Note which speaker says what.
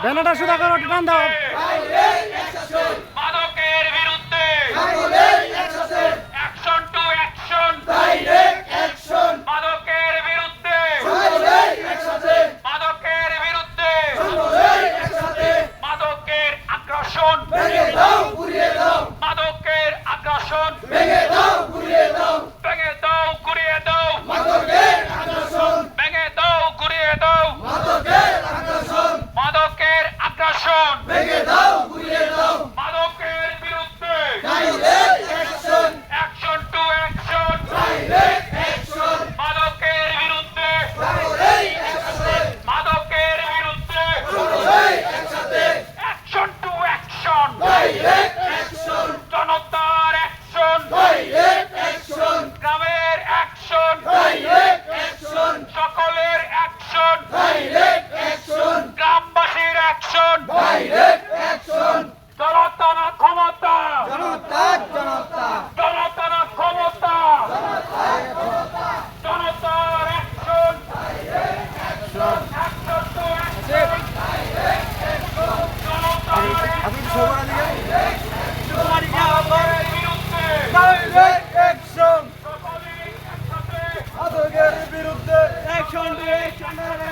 Speaker 1: ব্যানারটা সুদা করো, টান দাও।
Speaker 2: মাদকের বিরুদ্ধে অ্যাকশন টু অ্যাকশন, মাদকের বিরুদ্ধে, মাদকের বিরুদ্ধে, মাদকের আগ্রাসন, মাদকের আগ্রাসন, ভেঙে দাও গুড়িয়ে দাও, ভেঙে দাও গুড়িয়ে দাও, মাদকের আগ্রাসন, মাদকের বিরুদ্ধে অ্যাকশন টু অ্যাকশন, মাদকের বিরুদ্ধে, মাদকের বিরুদ্ধে অ্যাকশন টু অ্যাকশন, জনতার অ্যাকশন, গ্রামের অ্যাকশন, সকলের অ্যাকশন, গ্রামবাসীর অ্যাকশন, জনতা না ক্ষমতা, জনতা না ক্ষমতা, জনতার অ্যাকশন, অ্যাকশন টু অ্যাকশন, জনতার মাদকের বিরুদ্ধে, সকলেই একসাথে
Speaker 1: মাদকের বিরুদ্ধে অ্যাকশন টু অ্যাকশন।